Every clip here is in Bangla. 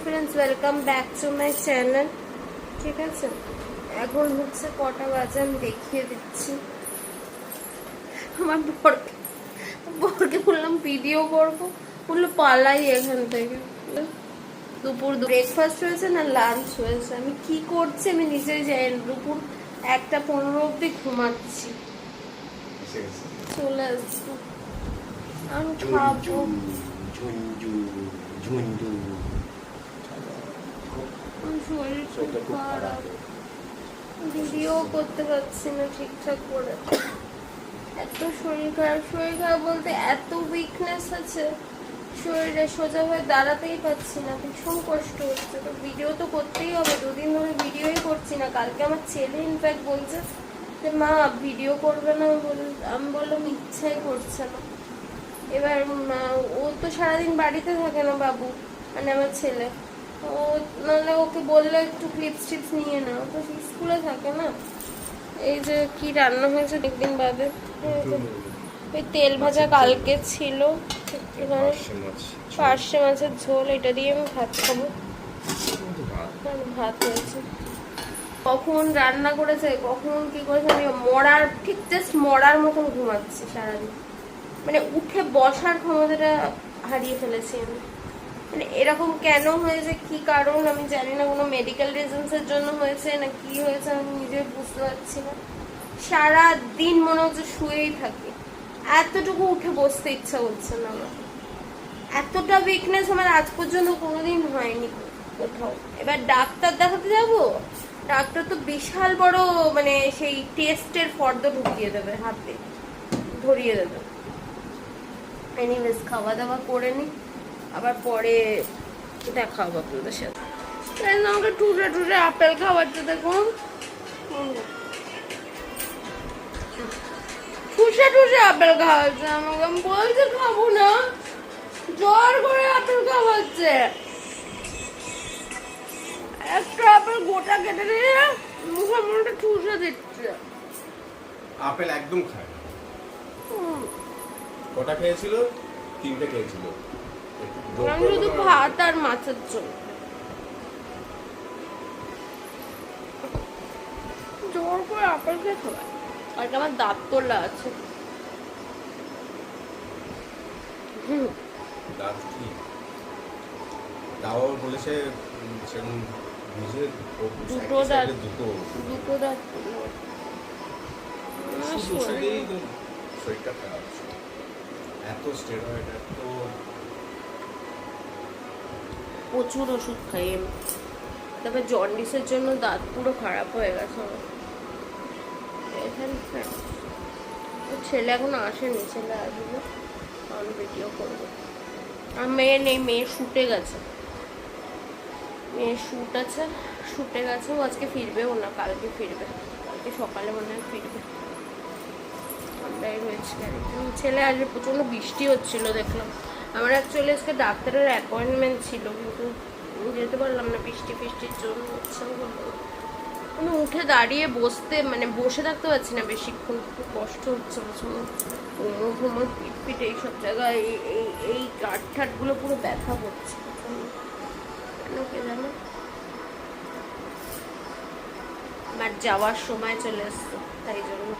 Friends welcome back to my channel. ঠিক আছে, এখন হচ্ছে কটা বাজে আমি দেখিয়ে দিচ্ছি। আমার বরকে বললাম ভিডিও করবো, বললো পালাই এখান থেকে। দুপুর ব্রেকফাস্ট হয়েছে না লাঞ্চ হয়েছে, আমি কি করছি আমি নিজেই জানি না। দুপুর 1:15 অব্দি ঘুমাচ্ছি। চলে আসবো আমি খাবো। শরীর খুব খারাপ, ভিডিও করতে পারছি না ঠিকঠাক করে। এত শরীর খারাপ, শরীর খারাপ বলতে এত উইকনেস আছে শরীরে, সোজা হয়ে দাঁড়াতেই পারছি না, ভীষণ কষ্ট হচ্ছে। তো ভিডিও তো করতেই হবে, দুদিন ধরে ভিডিওই করছি না। কালকে আমার ছেলে ইনফ্যাক্ট বলছে যে মা ভিডিও করবে না, আমি বললাম ইচ্ছাই করছে না। এবার ও তো সারাদিন বাড়িতে থাকে না বাবু, মানে আমার ছেলে, ও নাহলে ওকে বললে একটু ক্লিপস টিপস নিয়ে নাও, তো স্কুলে থাকে না। এই যে কি রান্না হয়েছে একদিন বাদে, ওই তেল ভাজা কালকে ছিল, এখানে পার্শে মাছের ঝোল, এটা দিয়ে আমি ভাত খাবো। ভাত হয়েছে, কখন রান্না করেছে কখন কি করেছে আমি মরার, ঠিক জাস্ট মরার মতন ঘুমাচ্ছি সারাদিন। মানে উঠে বসার ক্ষমতাটা হারিয়ে ফেলেছি আমি। মানে এরকম কেন হয়েছে, কি কারণ আমি জানি না। কোনো মেডিকেল রিজনসের জন্য হয়েছে না কি হয়েছে আমি নিজে বুঝতে পারছি না। সারা দিন মনে হচ্ছে শুয়েই থাকি, এতটুকু উঠে বসতে ইচ্ছা করছে না আমার। এতটা উইকনেস আমার আজ পর্যন্ত কোনোদিন হয়নি কোথাও। এবার ডাক্তার দেখাতে যাব, ডাক্তার তো বিশাল বড় মানে সেই টেস্টের ফর্দ ঢুকিয়ে দেবে, হাতে ধরিয়ে দেবে। এনিওয়েজ খাওয়া দাওয়া করে নি, আবার পরে দেখা হবে আপনাদের সাথে। আমাকে টুটে টুটে আপেল খাওয়াচ্ছে, দেখুন ঠুসে ঠুসে আপেল খাওয়াচ্ছে আমাকে। আমি বলছি খাবো না, জোর করে আপেল খাওয়াচ্ছে। একটা আপেল গোটা কেটে দিয়ে মুখে মুখে ঠুসে দিচ্ছে। আপেল একদম খায় না। কটা খেয়েছিল? 3টে খেয়েছিল। আমি শুধু ভাত আর মাছের ঝোল। জোর করে আপেল খেয়ে খাওয়ায়। আর আমার দাঁত তোলা আছে। দাঁত কি? দাও বলেছে সেরকম বুঝে দুটো দাঁত, দুটো দাঁত শরীরটা খারাপ। এত স্টেরয়েড, এত প্রচুর ওষুধ খাই আমি। তারপরে জন্ডিসের জন্য দাঁত পুরো খারাপ হয়ে গেছে আমার। ছেলে এখনো আসেনি, ছেলে আসবে, আমি ভিডিও করবো। আর মেয়ে নেই, মেয়ে শুটে গেছে, মেয়ের শুট আছে, শুটে গেছে। ও আজকে ফিরবেও না, কালকে ফিরবে, কালকে সকালে মনে হয় ফিরবে। আমরাই রয়েছি। ছেলে আসবে, প্রচণ্ড বৃষ্টি হচ্ছিল দেখলাম। আমার অ্যাকচুয়ালি আজকে ডাক্তারের অ্যাপয়েন্টমেন্ট ছিল, কিন্তু যেতে পারলাম না বৃষ্টির জন্য। ইচ্ছাও করলো মানে উঠে দাঁড়িয়ে বসতে, মানে বসে থাকতে পারছি না বেশিক্ষণ, খুব কষ্ট হচ্ছে প্রচন্ড। কোমর ঘুমোর পিঠ পিঠ এইসব জায়গায় এই কাঠ ঠাটগুলো পুরো ব্যথা করছে কেন কে জানো। আমার যাওয়ার সময় চলে এসছে, তাই জন্য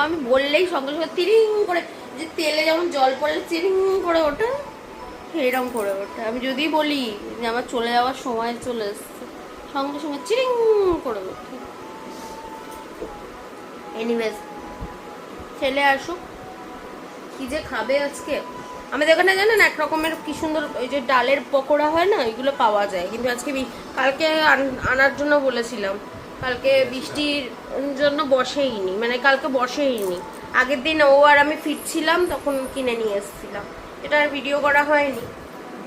আমি বললেই সঙ্গে সঙ্গে তিরিং করে, যে তেলে যেমন জল পড়লে চিরিং করে ওঠে, এরকম করে ওঠে। আমি যদি বলি যে আমার চলে যাওয়ার সময় চলে এসছে, সঙ্গে সঙ্গে চিরিং করে ওঠে। এনিওয়েজ ছেলে আসুক, কি যে খাবে আজকে। আমাদের এখানে জানেন এক রকমের কি সুন্দর ওই যে ডালের পকোড়া হয় না, ওইগুলো পাওয়া যায়। কিন্তু আজকে কালকে আনার জন্য বলেছিলাম, কালকে বৃষ্টির জন্য বসেইনি, মানে কালকে বসেইনি। আগের দিন ও আর আমি ফিরছিলাম তখন কিনে নিয়ে এসেছিলাম, এটা আর ভিডিও করা হয়নি।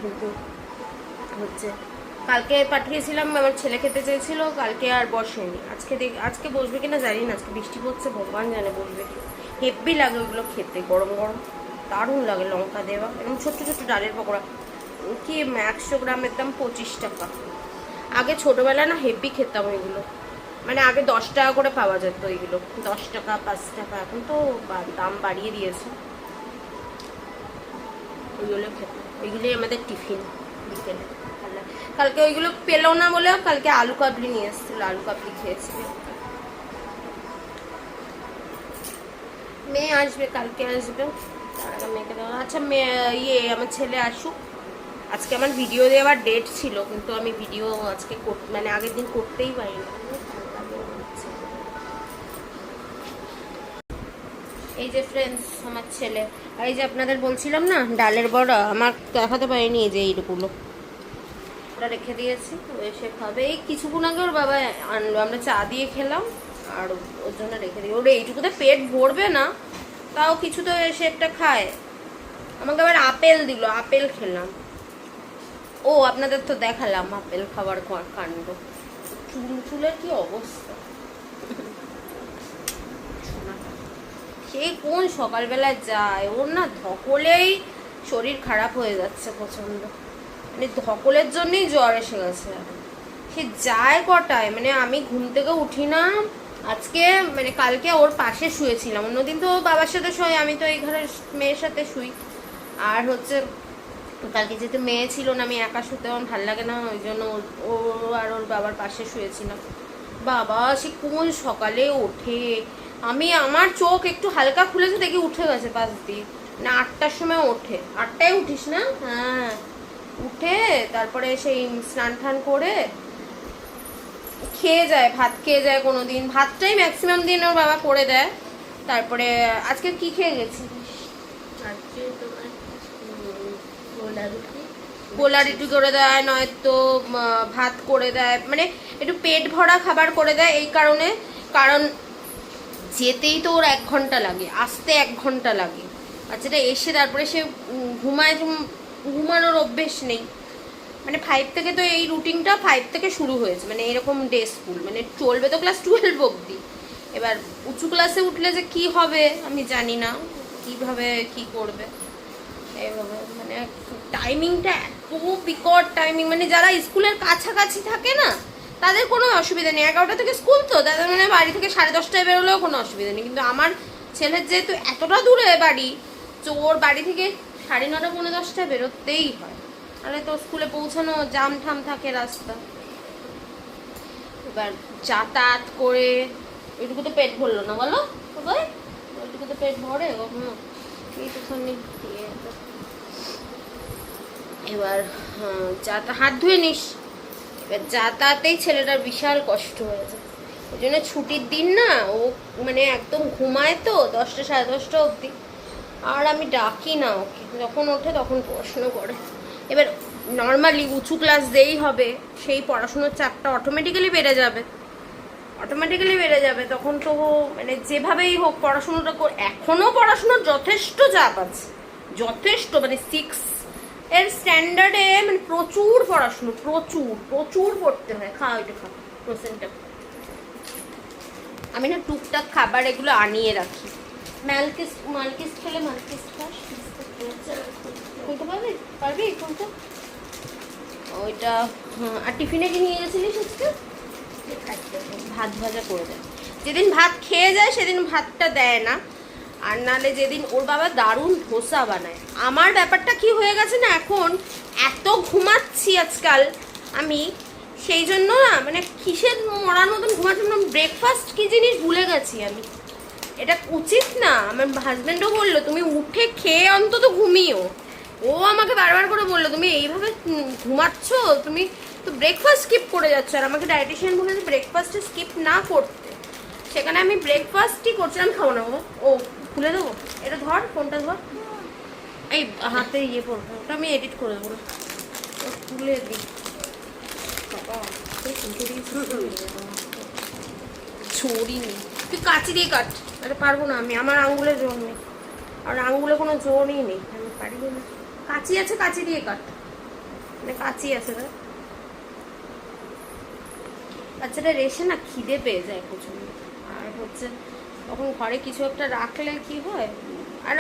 কিন্তু হচ্ছে কালকে পাঠিয়েছিলাম, আমার ছেলে খেতে চেয়েছিল, কালকে আর বসেনি। আজকে বসবে কিনা জানি না, আজকে বৃষ্টি পড়ছে, ভগবান জানে বসবে কি। হেব্বি লাগে ওগুলো খেতে, গরম গরম দারুণ লাগে, লঙ্কা দেওয়া এরকম ছোট্ট ছোট্ট ডালের পকোড়া। কি 100 গ্রামের দাম 25 টাকা। আগে ছোটবেলায় না হেব্বি খেতাম ওইগুলো, মানে আগে 10 টাকা করে পাওয়া যেত ওইগুলো, 10 টাকা 5 টাকা, এখন তো দাম বাড়িয়ে দিয়েছে। ওইগুলো খেতাম। ওইগুলোই আমাদের টিফিন বিকেলে। কালকে ওইগুলো পেলো না বলে কালকে আলু কাবলি নিয়ে এসেছিল, আলু কাবলি খেয়েছি। মেয়ে আসবে, কালকে আসবে, তার আগে মেয়েকে দেওয়া। আচ্ছা আমার ছেলে আসুক। আজকে আমার ভিডিও দেওয়ার ডেট ছিল, কিন্তু আমি ভিডিও আজকে মানে আগের দিন করতেই পারিনি। এই যে ফ্রেন্ডস আমার ছেলে, আর এই যে আপনাদের বলছিলাম না ডালের বড়া, আমার দেখাতে পারিনি, এই যে এইগুলো ওটা রেখে দিয়েছি, ও এসে খাবে। এই কিছুক্ষণ আগে ওর বাবা আনলো, আমরা চা দিয়ে খেলাম, আর ওর জন্য রেখে দিই। ওর এইটুকুতে পেট ভরবে না, তাও কিছু তো এসে একটা খায়। আমাকে আবার আপেল দিল, আপেল খেলাম। ও আপনাদের তো দেখালাম আপেল খাবার কাণ্ড। চুলের কি অবস্থা, সে কোন সকালবেলায় যায়, ওর না ধকলেই শরীর খারাপ হয়ে যাচ্ছে প্রচন্ড, মানে ধকলের জন্যই জ্বর এসে গেছে। সে যায় কটায়, মানে আমি ঘুম থেকে উঠি না আজকে, মানে কালকে ওর পাশে শুয়েছিলাম, অন্যদিন তো বাবার সাথে শুই, আমি তো এই ঘরের মেয়ের সাথে শুই। আর হচ্ছে কালকে যেহেতু মেয়ে ছিল না, আমি একা শুতে আমার ভালো লাগে না, ওই জন্য ও আর ওর বাবার পাশে শুয়েছিলাম। বাবা সে কোন সকালে ওঠে, আমার চোখ একটু হালকা খুলেছে দেখি উঠে গেছে পাশ দিয়ে, না 8টার সময় ওঠে। 8টায় উঠিস না? হ্যাঁ, উঠে তারপরে সেই স্নান টান করে খেয়ে যায়, ভাত খেয়ে যায়। কোনোদিন ভাতটাই ম্যাক্সিমাম দিন ওর বাবা করে দেয়। তারপরে আজকে কি খেয়ে গেছিস? আজকে তোমার গোলা রুটি করে দেয়, নয়তো ভাত করে দেয়, মানে একটু পেট ভরা খাবার করে দেয়। এই কারণে, কারণ যেতেই তো ওর 1 ঘন্টা লাগে, আসতে 1 ঘন্টা লাগে। আর যেটা এসে তারপরে সে ঘুমায়, ঘুমানোর অভ্যেস নেই। মানে 5 থেকে তো এই রুটিনটা 5 থেকে শুরু হয়েছে, মানে এরকম ডে স্কুল, মানে চলবে তো ক্লাস 12 অবধি। এবার উঁচু ক্লাসে উঠলে যে কি হবে আমি জানি না, কিভাবে কি করবে এইভাবে। মানে টাইমিংটা এত বিকট টাইমিং, মানে যারা স্কুলের কাছাকাছি থাকে না তাদের কোনো অসুবিধা নেই, 11টা থেকে স্কুল তো তাদের মানে বাড়ি থেকে 10:30টায় বেরোলেও কোনো অসুবিধা নেই। কিন্তু আমার ছেলের যেহেতু এতটা দূরে বাড়ি, তো ওর বাড়ি থেকে 9:30 পৌনে 10টায় বেরোতেই হয়, তাহলে তো স্কুলে পৌঁছানো জাম ঠাম থাকে রাস্তা। এবার যাতায়াত করে ওইটুকু তো পেট ভরলো না, বলো সবাই? ওইটুকু তো পেট ভরে কখনো? এইটুখানি এবার হাত ধুয়ে নিস। এবার যাতায়াতেই ছেলেটার বিশাল কষ্ট হয়েছে, ওই জন্য ছুটির দিন না ও মানে একদম ঘুমায় তো 10টা 10:30 অবধি, আর আমি ডাকি না ওকে, যখন ওঠে তখন পড়াশুনো করে। এবার নর্মালি উঁচু ক্লাস যেই হবে সেই পড়াশুনোর চাপটা অটোমেটিক্যালি বেড়ে যাবে, তখন তো মানে যেভাবেই হোক পড়াশুনোটা এখনও পড়াশুনোর যথেষ্ট চাপ আছে, যথেষ্ট, মানে 6 এর স্ট্যান্ডার্ডে মানে প্রচুর পড়াশুনো, প্রচুর পড়তে হয়। ওইটা খা প্রসেন্টটা। আমি না টুকটাক খাবার এগুলো আনিয়ে রাখি। মালকিস খেলে মালকিস খাস, খুলতে পারবি খুলতে ওইটা। আর টিফিনে কি নিয়ে গেছিলিস আজকে? ভাত ভাজা করে দেয়, যেদিন ভাত খেয়ে যায় সেদিন ভাতটা দেয় না, আর নালে যেদিন ওর বাবা দারুণ ধোসা বানায়। আমার ব্যাপারটা কি হয়ে গেছে না, এখন এত ঘুমাচ্ছি আজকাল আমি, সেই জন্য না মানে কিসের মরার মতন ঘুমাচ্ছি, ব্রেকফাস্ট কি জিনিস ভুলে গেছি আমি। এটা উচিত না। আমার হাজব্যান্ডও বললো তুমি উঠে খেয়ে অন্তত ঘুমিও, ও আমাকে বারবার করে বললো তুমি এইভাবে ঘুমাচ্ছ, তুমি তো ব্রেকফাস্ট স্কিপ করে যাচ্ছ। আর আমাকে ডায়েটিশিয়ান বলেছে ব্রেকফাস্টে স্কিপ না করতে, সেখানে আমি ব্রেকফাস্টই করছিলাম। খাবো না বাবা, ও খুলে দেবো, এটা ধর, ফোনটা ধর, এই হাতে ইয়ে পড়বো, ওটা আমি এডিট করে দেবো না, খুলে দিই। ছড়ি নেই, তুই কাঁচি দিয়ে কাট। আরে পারবো না আমি, আমার আঙুলে জোর নেই, আর আঙুলে কোনো জোরই নেই, আমি পারি না। কাঁচি আছে, কাঁচি দিয়ে কাট, মানে কাঁচি আছে না। বাচ্চাটা রেসে না খিদে পেয়ে যায় প্রচুর, আর হচ্ছে তখন ঘরে কিছু একটা রাখলে কি হয়, আর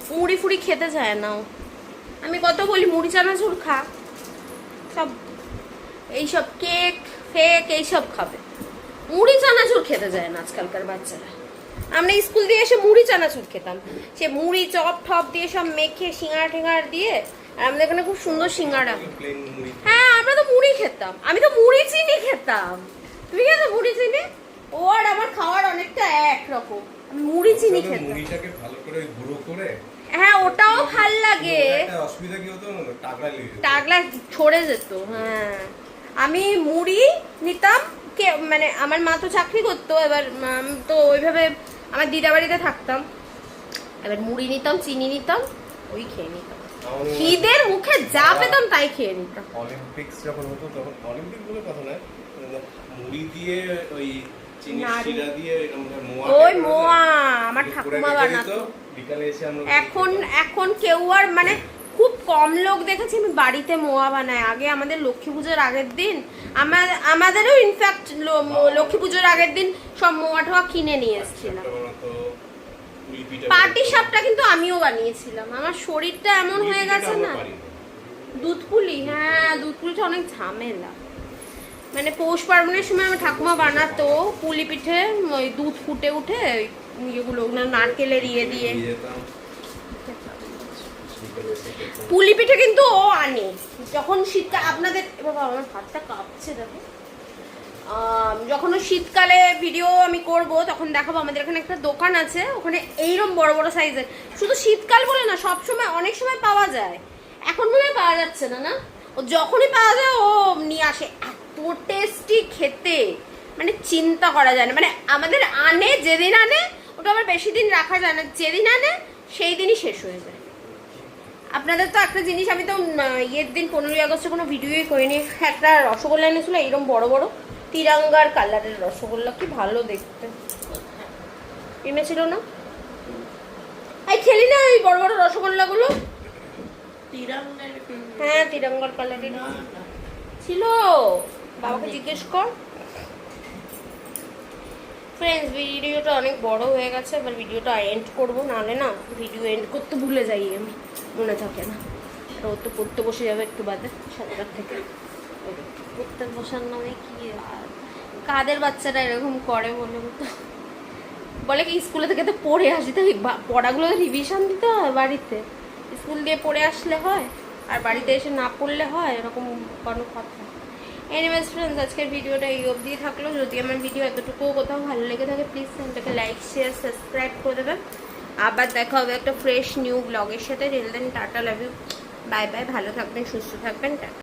মুড়ি ফুড়ি খেতে চায় না। আমি কত বলি মুড়ি চানাচুর খা, সব এইসব কেক ফেক এইসব খাবে, মুড়ি চানাচুর খেতে যায় না আজকালকার বাচ্চারা। আমরা স্কুল দিয়ে এসে মুড়ি চানাচুর খেতাম, সে মুড়ি চপ ঠপ দিয়ে সব মেখে সিঙ্গাড়া টিঙ্গাড়া দিয়ে। আর আমাদের এখানে খুব সুন্দর সিঙ্গাড়া। প্লেন মুড়ি। হ্যাঁ আমরা তো মুড়ি খেতাম, আমি তো মুড়ি চিনি খেতাম। তুমি খেতে মুড়ি চিনি? ও আর আমার খাওয়ার অনেকটা একরকম। আমি মুড়ি চিনি তবে খেতাম। মুড়িটাকে ভালো করে গুঁড়ো করে। হ্যাঁ ওটাও ভাল লাগে। একটা অসুবিধা কি হতো না, টাকলা লেগে যেত। টাকলা ছড়ে যেত। হ্যাঁ আমি মুড়ি নিতাম, কে মানে আমার মা তো চাকরি করতো, এবার তো ওইভাবে আমার দিদা বাড়িতে থাকতাম, এবার মুড়ি নিতাম চিনি নিতাম ওই খেয়ে নিতাম, খিদের মুখে যা পেতাম তাই খেয়ে নিতাম। অলিম্পিক্স যখন হতো তখন, অলিম্পিক বলে কথা নয়, মুড়ি দিয়ে ওই চিনি নাড়ু। শিরা দিয়ে এরকম মোয়া ওই টাইপের মোয়া হতো। আমার দুপুরে ঠাকুমা রেখে দিত, বানাতো। বিকালে এসে আমরা এখন কেউ আর মানে খুব কম লোক দেখেছি আমি বাড়িতে মোয়া বানায়। আগে আমাদের লক্ষ্মী পুজোর আগের দিন আমাদেরও ইনফ্যাক্ট লক্ষ্মী পুজোর আগের দিন সব মোয়া টোয়া কিনে নিয়ে এসেছিলাম। পাটি সাপটা কিন্তু আমিও বানিয়েছিলাম, আমার শরীরটা এমন হয়ে গেছে না। দুধ পুলি, হ্যাঁ দুধ পুলিটা অনেক ঝামেলা। মানে পৌষ পার্বণের সময় আমার ঠাকুমা বানাতো পুলি পিঠে, ওই দুধ ফুটে উঠে ইয়েগুলো নারকেলের ইয়ে দিয়ে। পুলি পিঠে কিন্তু ও আনে যখন শীতকাল। আপনাদের বাবা আমার হাতটা কাঁপছে দেখো। যখন ও শীতকালে ভিডিও আমি করব তখন দেখাবো, আমাদের এখানে একটা দোকান আছে, ওখানে এইরকম বড় বড় সাইজের, শুধু শীতকাল বলে না সব সময় অনেক সময় পাওয়া যায়, এখন মনে হয় পাওয়া যাচ্ছে না। না ও যখনই পাওয়া যায় ও নিয়ে আসে, এত টেস্টি খেতে মানে চিন্তা করা যায় না। মানে আমাদের আনে, যেদিন আনে ওটা আবার বেশি দিন রাখা যায় না, যেদিন আনে সেই দিনই শেষ হয়ে যায়। আপনাদের তো একটা জিনিস, আমি তো ইয়ের দিন 15ই আগস্টে কোনো ভিডিওই করিনি, একটা রসগোল্লা এনেছিল এইরকম বড় বড় তিরঙ্গার কালারের রসগোল্লা, কি ভালো দেখতে এনেছিল না? এই খেলি না এই বড় বড় রসগোল্লাগুলো? তিরঙ্গার হ্যাঁ তিরঙ্গার কালারের ছিল, বাবাকে জিজ্ঞেস কর। ফ্রেন্ডস ভিডিওটা অনেক বড় হয়ে গেছে, এবার ভিডিওটা এন্ড করবো, নাহলে না ভিডিও এন্ড করতে ভুলে যাই আমি, মনে থাকে না। আর ও তো পড়তে বসে যাবে একটু বাদে 7টার থেকে। পড়তে বসার নামে কি আর কাদের বাচ্চারা এরকম করে বলে তো, বলে কি স্কুলে থেকে তো পড়ে আসি, তো পড়াগুলো তো রিভিশন দিতে হয় বাড়িতে, স্কুল দিয়ে পড়ে আসলে হয় আর বাড়িতে এসে না পড়লে হয়, এরকম কোনো কথা। এনিওয়েজ ফ্রেন্ডস আজকের ভিডিওটা এই অবধি থাকলো। যদি আমার ভিডিও এতটুকুও কোথাও ভালো লেগে থাকে প্লিজ চ্যানেলটাকে লাইক শেয়ার সাবস্ক্রাইব করে দেবেন। আবার দেখা হবে একটা ফ্রেশ নিউ ব্লগের সাথে। Till then tata, love you, bye bye, ভালো থাকবেন সুস্থ থাকবেন, টাটা।